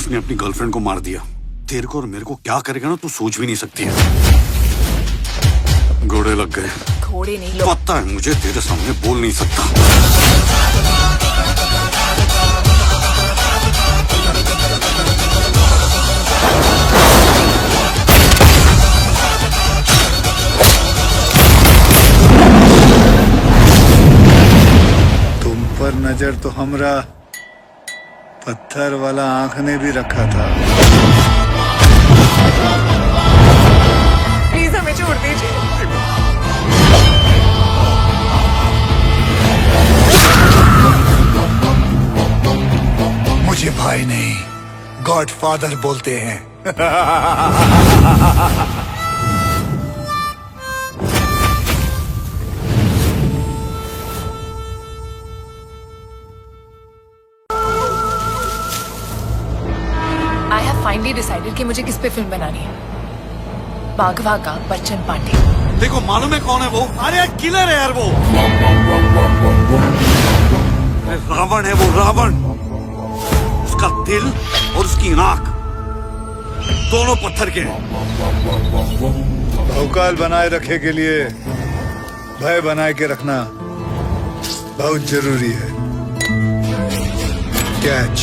उसने अपनी गर्लफ्रेंड को मार दिया। तेरे को और मेरे को क्या करेगा ना तू सोच भी नहीं सकती है। घोड़े लग गए। घोड़े नहीं लोग। पता है मुझे, तेरे सामने बोल नहीं सकता। तुम पर नजर तो हमरा पत्थर वाला आंख ने भी रखा था। प्लीज हमें छोड़ दीजिए। मुझे भाई नहीं, गॉडफादर बोलते हैं। आई हैव फाइनली डिसाइडेड कि मुझे किस पे फिल्म बनानी है। बाघवा का बच्चन पांडे। देखो मालूम है कौन है वो? अरे किलर है यार वो। रावण है वो, रावण। उसका दिल और उसकी नाक दोनों पत्थर के हैं। भौकाल बनाए रखे के लिए भय बनाए के रखना बहुत जरूरी है। कैच।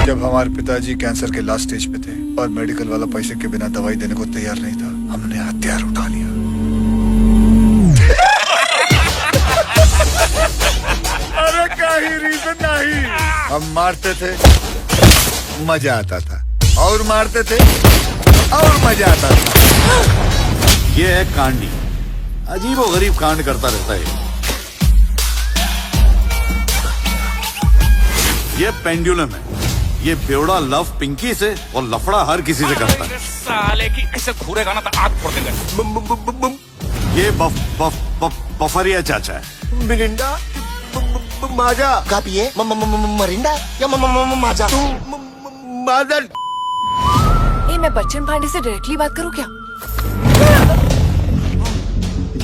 जब हमारे पिताजी कैंसर के लास्ट स्टेज पे थे और मेडिकल वाला पैसे के बिना दवाई देने को तैयार नहीं था, हमने हथियार उठा लिया। अरे कहीं रीजन नहीं। हम मारते थे, मजा आता था, और मारते थे और मजा आता था। ये है कांडी, अजीबो गरीब कांड करता रहता है। ये पेंडुलम है, ये बेवड़ा लव पिंकी से और लफड़ा हर किसी से करता है। साले की ऐसे घूरेगा ना तो आग फोड़ देगा। ये बफरिया चाचा है। मिरिंडा माजा का पिए मरिंडा या माजा मादर। ए, मैं बच्चन पांडे से डायरेक्टली बात करूं क्या?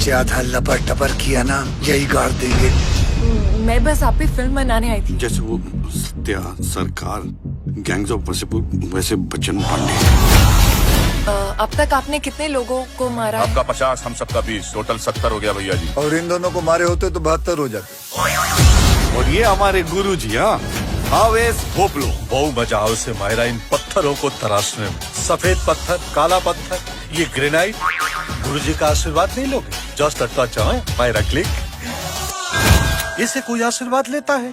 ज्यादा लपर टपर किया ना, यही गाड़ देंगे। मैं बस आप पे फिल्म बनाने आई थी। जैसे वो सत्या सरकार, गैंग्स ऑफ वासेपुर, वैसे बच्चन पांडे। अब तक आपने कितने लोगों को मारा है? आपका 50, हम सबका 20, टोटल 70 हो गया भैया जी। और इन दोनों को मारे होते तो 72 हो जाते। और ये हमारे गुरुजी, हाँ, हावेस भोपलो। बहु मजा आओ से मायरा इन पत्थरों को तराशने में। सफेद पत्थर, काला पत्थर, ये ग्रेनाइट। गुरुजी का आशीर्वाद नहीं लोगे? Just touch Myra click. इसे कोई आशीर्वाद लेता है?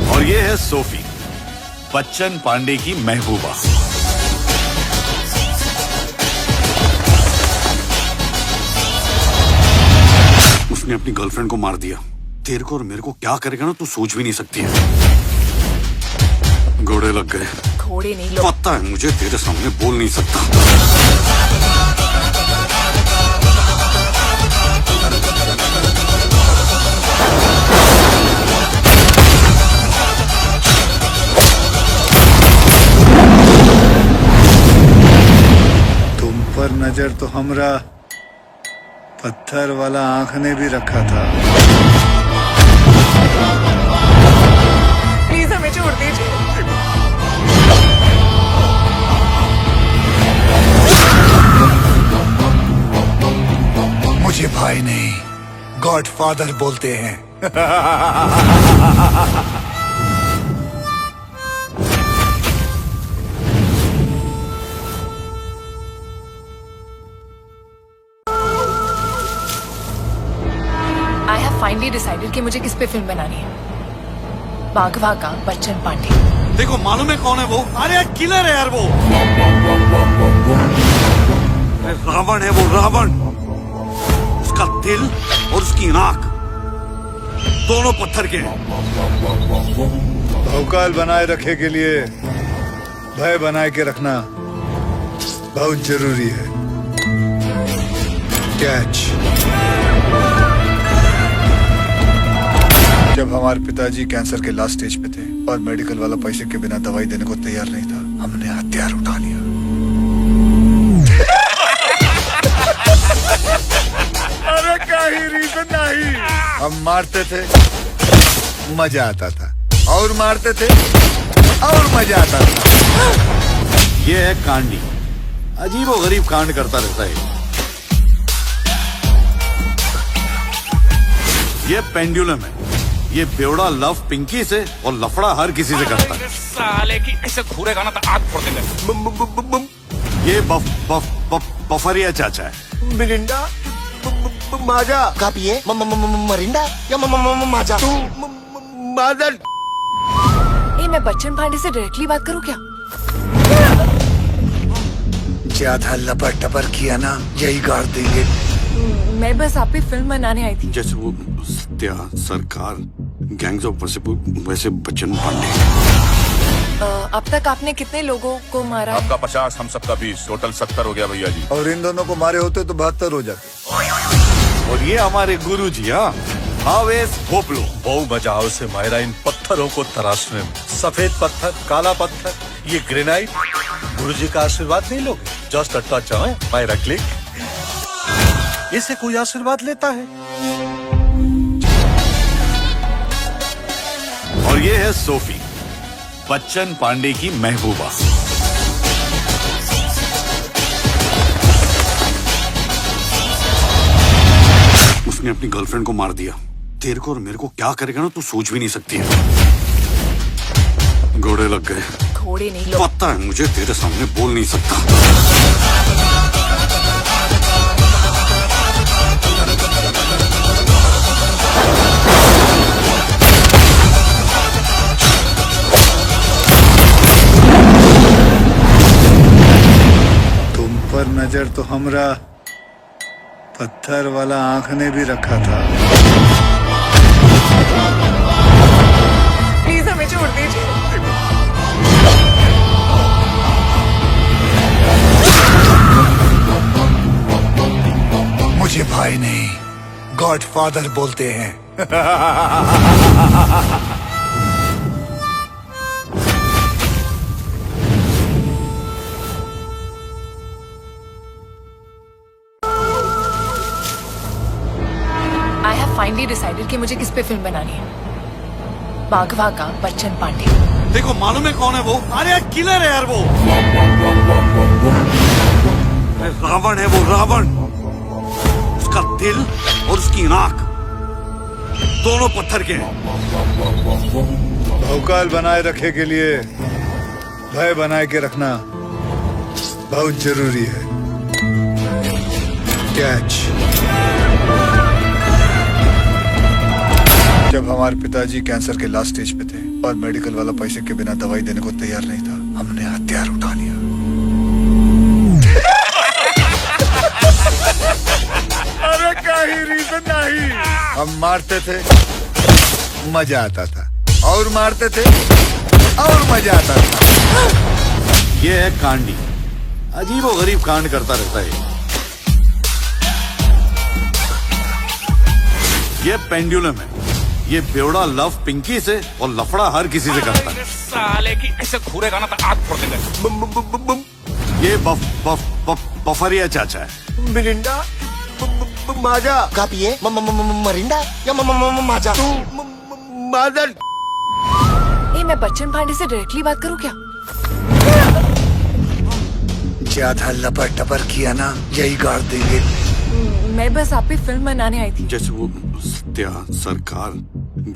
और ये है सोफी, बच्चन पांडे की महबूबा। उसने अपनी गर्लफ्रेंड को मार दिया। तेरे को और मेरे को क्या करेगा ना तू सोच भी नहीं सकती है। घोड़े लग गए। घोड़े नहीं लोग। पता है मुझे, तेरे सामने बोल नहीं सकता। तुम पर नजर तो हमरा पत्थर वाला आंख ने भी रखा था। प्लीज हमें छोड़ दीजिए। मुझे भाई नहीं, गॉडफादर बोलते हैं। आई हैव फाइनली डिसाइडेड कि मुझे किस पे फिल्म बनानी है। बाघवा का बच्चन पांडे। देखो मालूम है कौन है वो? अरे किलर है यार वो। रावण है वो, रावण। उसका दिल और उसकी नाक दोनों पत्थर के हैं। भौकाल बनाए रखे के लिए भय बनाए के रखना बहुत जरूरी है। कैच। जब हमारे पिताजी कैंसर के लास्ट स्टेज पे थे और मेडिकल वाला पैसे के बिना दवाई देने को तैयार नहीं था, हमने हथियार उठा लिया। अरे कहीं रीजन नहीं। हम मारते थे, मजा आता था, और मारते थे और मजा आता था। ये है कांडी, अजीब और गरीब कांड करता रहता है। ये पेंडुलम है, ये बेवड़ा लव पिंकी से और लफड़ा हर किसी से करता है। साले की ऐसे घूरेगा ना तो आग फोड़ देंगे। ये बफरिया चाचा है। मिरिंडा माजा का पिए मरिंडा या माजा तू मादर। मैं बच्चन पांडे से डायरेक्टली बात करूं क्या? ज्यादा लपर टपर किया ना, यही गाड़ देंगे। मैं बस आप पे फिल्म बनाने आई थी। जैसे वो सत्या, सरकार, गैंग्स ऑफ वासेपुर, वैसे बच्चन पांडे। अब तक आपने कितने लोगों को मारा? आपका 50, हम सबका 20, टोटल 70 हो गया भैया जी। और इन दोनों को मारे होते तो 72 हो जाते। और ये हमारे गुरुजी, हाँ, हावेस भोपलो। बहु मजा आओ से मायरा इन पत्थरों को तराशने में। सफेद पत्थर, काला पत्थर, ये ग्रेनाइट, गुरुजी का आशीर्वाद नहीं लोगे? Just a touch Myra click. इसे कोई आशीर्वाद लेता है? और ये है सोफी, बच्चन पांडे की महबूबा। उसने अपनी गर्लफ्रेंड को मार दिया। तेरे को और मेरे को क्या करेगा ना, तू सोच भी नहीं सकती है। घोड़े लग गए। घोड़े नहीं लोग। पता है मुझे, तेरे सामने बोल नहीं सकता। तुम पर नजर तो हमरा पत्थर वाला आंख ने भी रखा था। प्लीज हमें छोड़ दीजिए। मुझे भाई नहीं, गॉडफादर बोलते हैं। आई हैव फाइनली डिसाइडेड कि मुझे किस पे फिल्म बनानी है। बाघवा का बच्चन पांडे। देखो, मालूम है कौन है वो? अरे किलर है यार वो। रावण है वो, रावण। उसका दिल और उसकी नाक दोनों पत्थर के हैं। भौकाल बनाए रखे के लिए भय बनाए के रखना बहुत जरूरी है। कैच। जब हमारे पिताजी कैंसर के लास्ट स्टेज पे थे और मेडिकल वाला पैसे के बिना दवाई देने को तैयार नहीं था, हमने हथियार उठा लिया। अरे कहीं रीजन नहीं। हम मारते थे, मजा आता था, और मारते थे और मजा आता था। ये है कांडी, अजीब और गरीब कांड करता रहता है। ये पेंडुलम है, ये बेवड़ा लव पिंकी से और लफड़ा हर किसी से करता है। साले की ऐसे घूरेगा ना तो आग फोड़ देंगे। ये बफरिया चाचा है। मिरिंडा माजा का पिए मरिंडा या माजा तू मादर। मैं बच्चन पांडे से डायरेक्टली बात करूं क्या? ज्यादा लपर टपर किया ना, यही गाड़ देंगे। मैं बस आप पे फिल्म बनाने आई थी। जैसे वो सत्या, सरकार,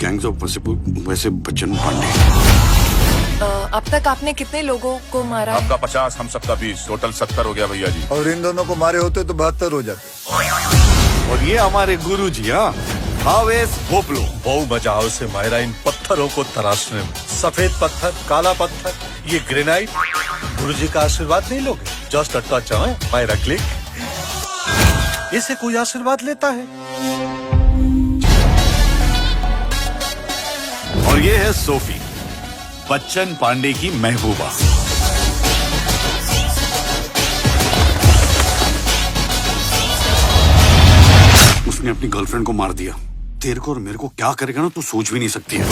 गैंग्स ऑफ वासेपुर, वैसे बच्चन पांडे। अब तक आपने कितने लोगों को मारा? आपका 50, हम सबका 20, टोटल 70 हो गया भैया जी। और इन दोनों को मारे होते तो 72 हो जाते। और ये हमारे गुरुजी, हाँ, हावेस भोपलो। बहु मजा आओ से मायरा इन पत्थरों को तराशने में। सफेद पत्थर, काला पत्थर, ये ग्रेनाइट, गुरुजी का आशीर्वाद नहीं लोगे? Just a touch Myra click. इसे कोई आशीर्वाद लेता है? और ये है सोफी, बच्चन पांडे की महबूबा। उसने अपनी गर्लफ्रेंड को मार दिया। तेरे को और मेरे को क्या करेगा ना, तू सोच भी नहीं सकती है।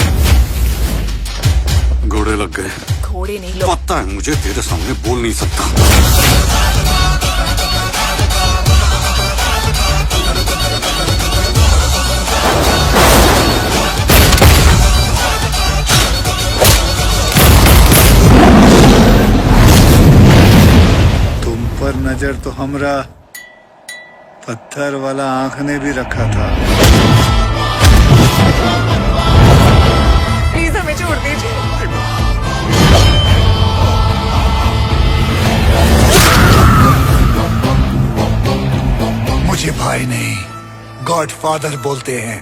घोड़े लग गए। घोड़े नहीं लोग। पता है मुझे, तेरे सामने बोल नहीं सकता। नजर तो हमरा पत्थर वाला आंख ने भी रखा था। प्लीज हमें छोड़ दीजिए। मुझे भाई नहीं गॉडफादर बोलते हैं।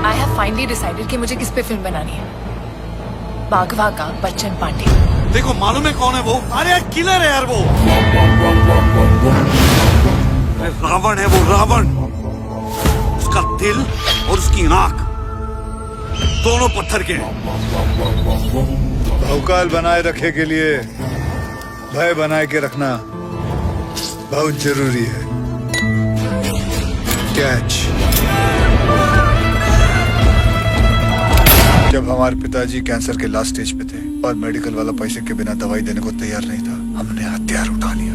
आई हैव फाइनली डिसाइडेड कि मुझे किस पे फिल्म बनानी है। बाघवा का बच्चन पांडे। देखो मालूम है कौन है वो? अरे किलर है यार वो। अरे रावण है वो, रावण। उसका दिल और उसकी नाक दोनों पत्थर के हैं। भौकाल बनाए रखे के लिए भय बनाए के रखना बहुत जरूरी है। कैच। जब हमारे पिताजी कैंसर के लास्ट स्टेज पे थे और मेडिकल वाला पैसे के बिना दवाई देने को तैयार नहीं था, हमने हथियार उठा लिया।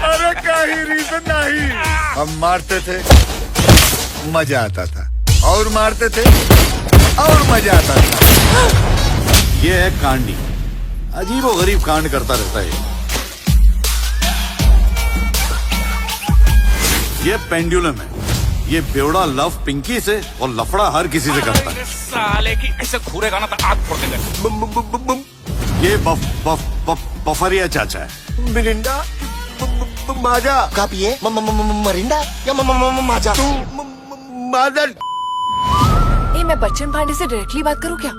अरे कहीं रीजन नहीं। हम मारते थे, मजा आता था, और मारते थे और मजा आता था। ये है कांडी, अजीब और गरीब कांड करता रहता है। ये पेंडुलम है, ये बेवड़ा लव पिंकी से और लफड़ा हर किसी से करता है। साले की ऐसे घूरेगा ना तो आग फोड़ देंगे। ये बफरिया चाचा है। मिरिंडा माजा का पिए मरिंडा या माजा मदर। ये मैं बच्चन पांडे से डायरेक्टली बात करूं क्या?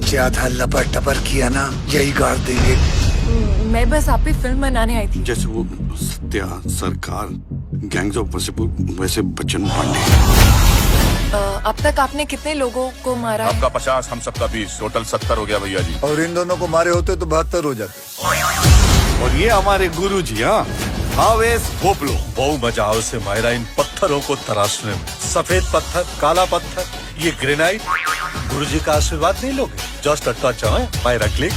ज्यादा लपर टपर किया ना यही गाड़ देंगे। मैं बस आप पे फिल्म बनाने आई थी। जैसे वो सत्या, सरकार, गैंग्स ऑफ वासेपुर, वैसे बच्चन पांडे। अब तक आपने कितने लोगों को मारा है? आपका 50, हम सबका 20, टोटल 70 हो गया भैया जी। और इन दोनों को मारे होते तो 72 हो जाते। और ये हमारे गुरु जी, हाँ, हावेस भोपलो। बहु मजा आओ से मायरा इन पत्थरों को तराशने में। सफेद पत्थर, काला पत्थर, ये ग्रेनाइट। गुरुजी का आशीर्वाद नहीं लोगे? जस्ट अ टच है मायरा क्लिक।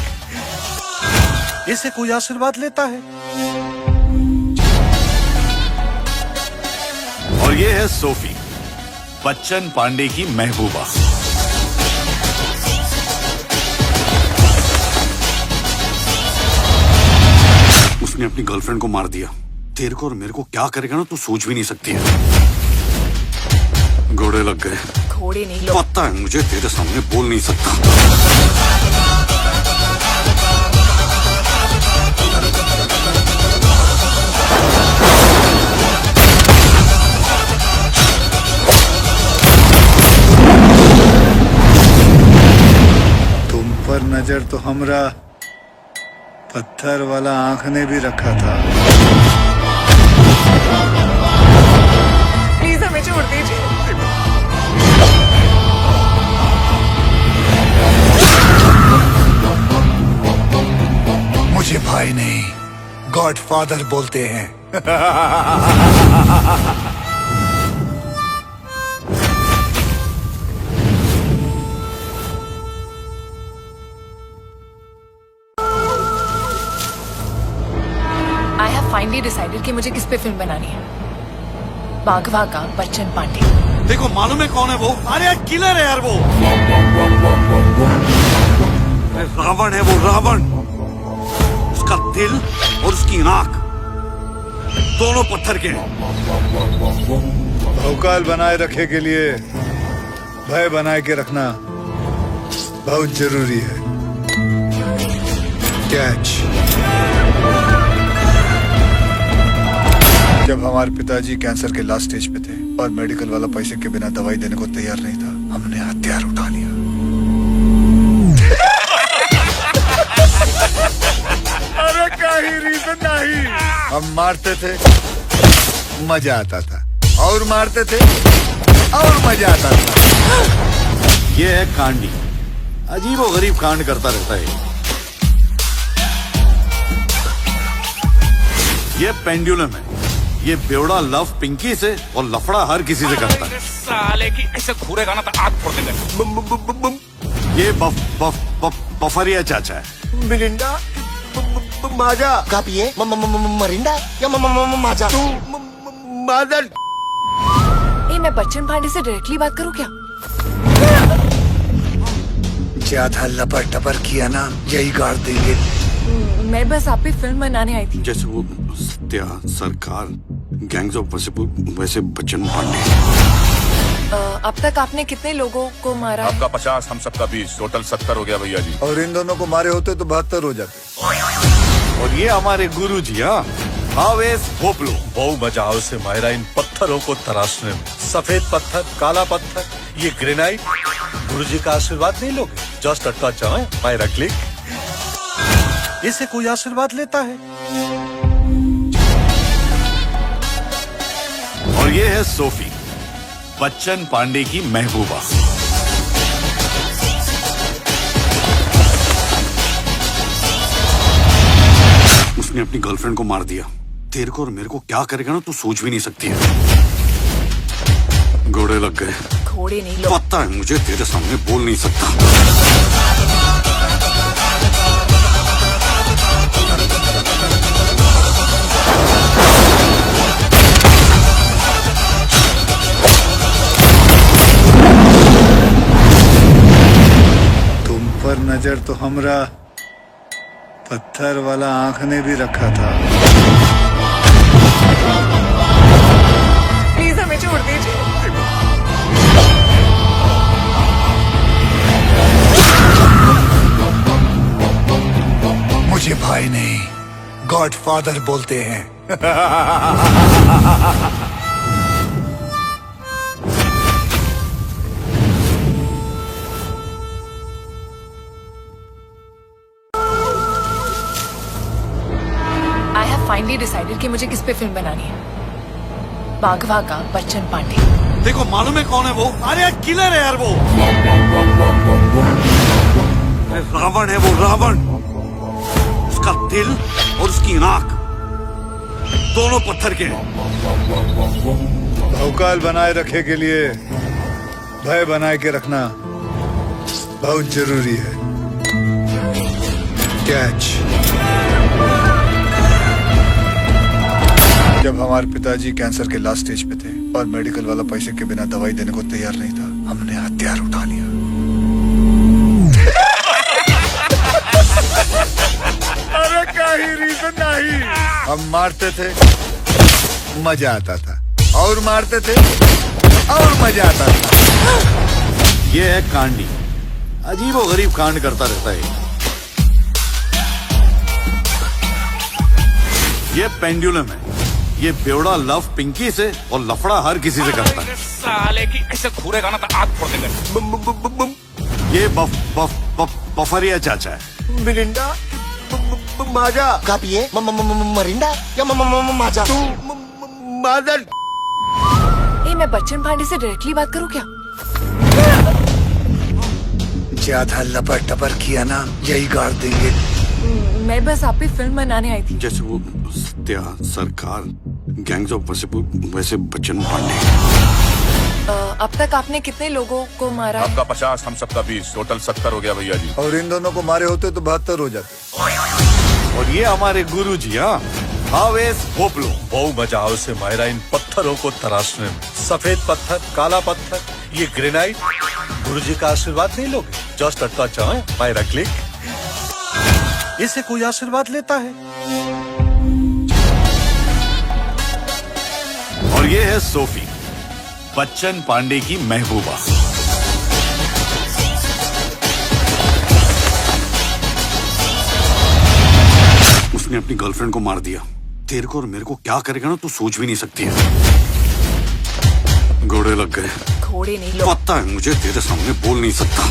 इसे कोई आशीर्वाद लेता है? और ये है सोफी, बच्चन पांडे की महबूबा। उसने अपनी गर्लफ्रेंड को मार दिया। तेरे को और मेरे को क्या करेगा ना, तू सोच भी नहीं सकती है। घोड़े लग गए। घोड़े नहीं लोग। पता है मुझे, तेरे सामने बोल नहीं सकता। तुम पर नजर तो हमरा पत्थर वाला आंख ने भी रखा था। प्लीज हमें छोड़ दीजिए। मुझे भाई नहीं गॉडफादर बोलते हैं। आई हैव फाइनली डिसाइडेड कि मुझे किस पे फिल्म बनानी है। बाघवा का बच्चन पांडे। देखो मालूम है कौन है वो? अरे किलर है यार वो। अरे रावण है वो, रावण। उसका दिल और उसकी नाक दोनों पत्थर के हैं। भौकाल बनाए रखे के लिए भय बनाए के रखना बहुत जरूरी है। कैच। जब हमारे पिताजी कैंसर के लास्ट स्टेज पे थे और मेडिकल वाला पैसे के बिना दवाई देने को तैयार नहीं था, हमने हथियार उठा लिया। अरे कहीं रीजन नहीं। हम मारते थे, मजा आता था, और मारते थे और मजा आता था। ये है कांडी, अजीब और गरीब कांड करता रहता है। ये पेंडुलम है, ये बेवड़ा लव पिंकी से और लफड़ा हर किसी से करता है। साले की ऐसे घूरेगा ना तो आग फोड़ देंगे। ये बफरिया चाचा है। मिरिंडा माजा का पिए मरिंडा या माजा मदर। मैं बच्चन पांडे से डायरेक्टली बात करूं क्या? ज्यादा लपर टपर किया ना यही गाड़ देंगे। मैं बस आप पे फिल्म बनाने आई थी। जैसे वो सत्या, सरकार, गैंग्स ऑफ वसेपुर, वैसे बच्चन पांडे। अब तक आपने कितने लोगों को मारा? आपका 50, हम सबका 20, टोटल 70 हो गया भैया जी। और इन दोनों को मारे होते तो 72 हो जाते। और ये हमारे गुरुजी, हाँ, आवेश भोपलो। बहु मजा आओ से मायरा इन पत्थरों को तराशने में। सफेद पत्थर, काला पत्थर, ये ग्रेनाइट, गुरुजी का आशीर्वाद नहीं लोगे? Just a touch Myra click. इसे कोई आशीर्वाद लेता है? और ये है सोफी, बच्चन पांडे की महबूबा। उसने अपनी गर्लफ्रेंड को मार दिया। तेरे को और मेरे को क्या करेगा ना, तू सोच भी नहीं सकती है। घोड़े लग गए। घोड़े नहीं लोग। पता है मुझे, तेरे सामने बोल नहीं सकता। तुम पर नजर तो हमरा पत्थर वाला आंख ने भी रखा था। प्लीज हमें छोड़ दीजिए। मुझे भाई नहीं, गॉडफादर बोलते हैं। आई हैव फाइनली डिसाइडेड कि मुझे किस पे फिल्म बनानी है। बाघवा का बच्चन पांडे। देखो, मालूम है कौन है वो? अरे किलर है यार वो। अरे रावण है वो, रावण। उसका दिल और उसकी नाक दोनों पत्थर के हैं। भौकाल बनाए रखे के लिए भय बनाए के रखना बहुत जरूरी है। कैच। जब हमारे पिताजी कैंसर के लास्ट स्टेज पे थे और मेडिकल वाला पैसे के बिना दवाई देने को तैयार नहीं था, हमने हथियार उठा लिया। अरे कहीं रीजन नहीं। हम मारते थे, मजा आता था, और मारते थे और मजा आता था। ये है कांडी, अजीब और गरीब कांड करता रहता है। ये पेंडुलम है, ये बेवड़ा लव पिंकी से और लफड़ा हर किसी से करता है। साले की ऐसे घूरेगा ना तो आग फोड़ देंगे। ये बफरिया चाचा है। मिरिंडा माजा का पिए मरिंडा या माजा मदर। मैं बच्चन पांडे से डायरेक्टली बात करूं क्या? ज्यादा लपर टपर किया ना यही गाड़ देंगे। मैं बस आप पे फिल्म बनाने आई थी। जैसे वो सत्या, सरकार, गैंग्स ऑफ वसेपुर, वैसे बच्चन पांडे। अब तक आपने कितने लोगों को मारा? आपका 50, हम सबका 20, टोटल 70 हो गया भैया जी। और इन दोनों को मारे होते तो 72 हो जाते। और ये हमारे गुरुजी, हाँ, आवेश भोपलो। बहु मजा आओ से मायरा इन पत्थरों को तराशने में। सफेद पत्थर, काला पत्थर, ये ग्रेनाइट, गुरुजी का आशीर्वाद नहीं लोगे? Just a touch Myra click. इसे कोई आशीर्वाद लेता है? और ये है सोफी, बच्चन पांडे की महबूबा। उसने अपनी गर्लफ्रेंड को मार दिया। तेरे को और मेरे को क्या करेगा ना, तू सोच भी नहीं सकती है। घोड़े लग गए। घोड़े नहीं लोग। पता है मुझे, तेरे सामने बोल नहीं सकता।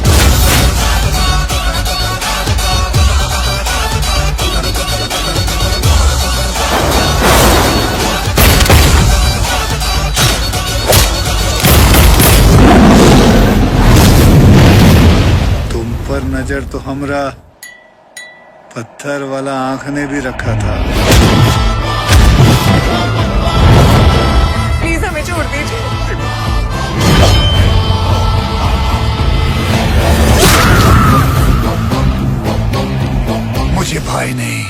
तुम पर नजर तो हमरा पत्थर वाला आंख ने भी रखा था। प्लीज हमें छोड़ दीजिए। भाई नहीं,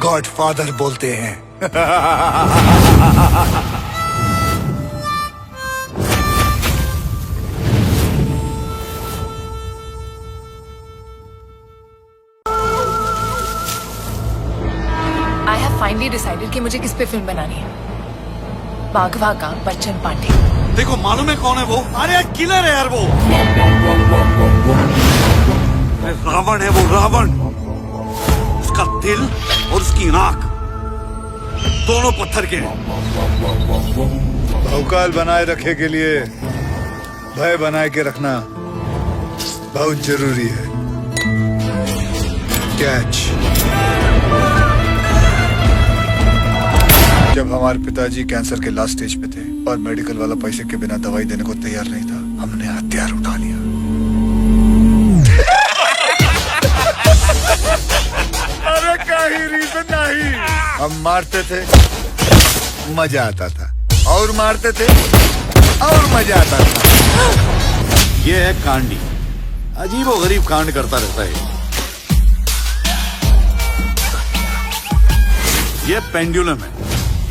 गॉडफादर बोलते हैं। आई हैव फाइनली डिसाइडेड कि मुझे किस पे फिल्म बनानी है। बाघवा का बच्चन पांडे। देखो मालूम है कौन है वो? अरे किलर है यार वो। अरे रावण है वो, रावण। उसका दिल और उसकी नाक दोनों पत्थर के हैं। भौकाल बनाए रखे के लिए भय बनाए के रखना बहुत जरूरी है। कैच। जब हमारे पिताजी कैंसर के लास्ट स्टेज पे थे और मेडिकल वाला पैसे के बिना दवाई देने को तैयार नहीं था, हमने हथियार उठा लिया। अरे कहीं रीजन नहीं। हम मारते थे, मजा आता था, और मारते थे और मजा आता था। ये है कांडी, अजीब और गरीब कांड करता रहता है। ये पेंडुलम है,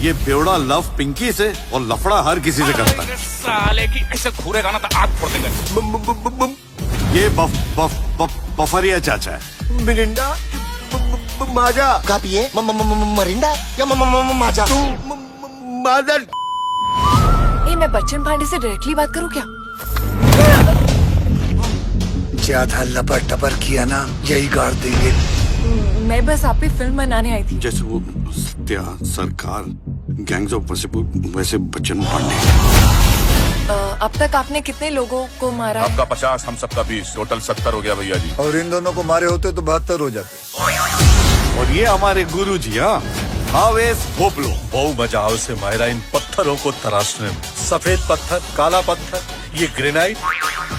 ये बेवड़ा लव पिंकी से और लफड़ा हर किसी से करता है। साले की ऐसे घूरेगा ना तो आग फोड़ देंगे। ये बफरिया चाचा है। मिरिंडा माजा का पिए मरिंडा या माजा तू मदर। ए, मैं बच्चन पांडे से डायरेक्टली बात करूं क्या? ज्यादा लपर टपर किया ना, यही गाड़ देंगे। मैं बस आप पे फिल्म बनाने आई थी। जैसे वो सत्या, सरकार, गैंग्स ऑफ वासेपुर, वैसे बच्चन पांडे। अब तक आपने कितने लोगों को मारा है? आपका 50, हम सबका 20, टोटल 70 हो गया भैया जी। और इन दोनों को मारे होते तो 72 हो जाते। और ये हमारे गुरुजी, हाँ, हावेस भोपलो। बहु मजा आओ से मायरा इन पत्थरों को तराशने में। सफेद पत्थर, काला पत्थर, ये ग्रेनाइट।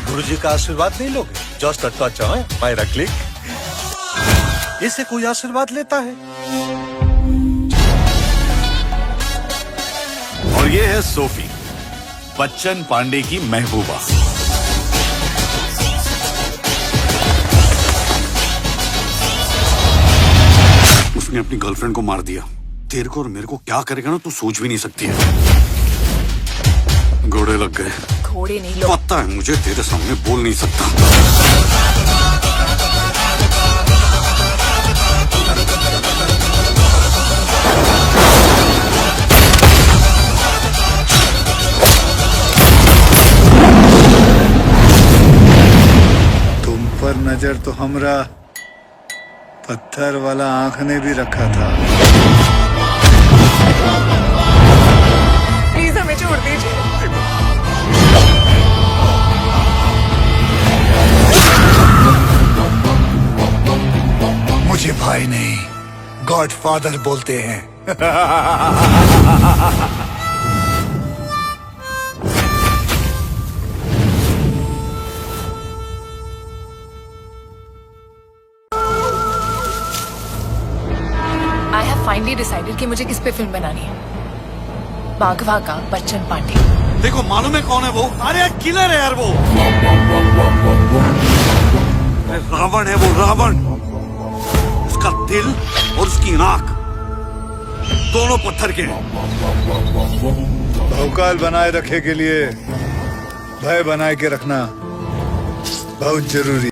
गुरुजी का आशीर्वाद नहीं लोगे? Just a touch, Myra click. इसे कोई आशीर्वाद लेता है? और ये है सोफी, बच्चन पांडे की महबूबा। उसने अपनी गर्लफ्रेंड को मार दिया। तेरे को और मेरे को क्या करेगा ना, तू सोच भी नहीं सकती है। घोड़े लग गए। घोड़े नहीं लोग। पता है मुझे, तेरे सामने बोल नहीं सकता। तुम पर नजर तो हमरा पत्थर वाला आंख ने भी रखा था। प्लीज हमें छोड़ दीजिए। मुझे भाई नहीं, गॉडफादर बोलते हैं। आई हैव फाइनली डिसाइडेड कि मुझे किस पे फिल्म बनानी है। बाघवा का बच्चन पांडे। देखो मालूम है कौन है वो? अरे किलर है यार वो। अरे रावण है वो, रावण। उसका दिल और उसकी नाक दोनों पत्थर के हैं। भौकाल बनाए रखे के लिए भय बनाए के रखना बहुत जरूरी।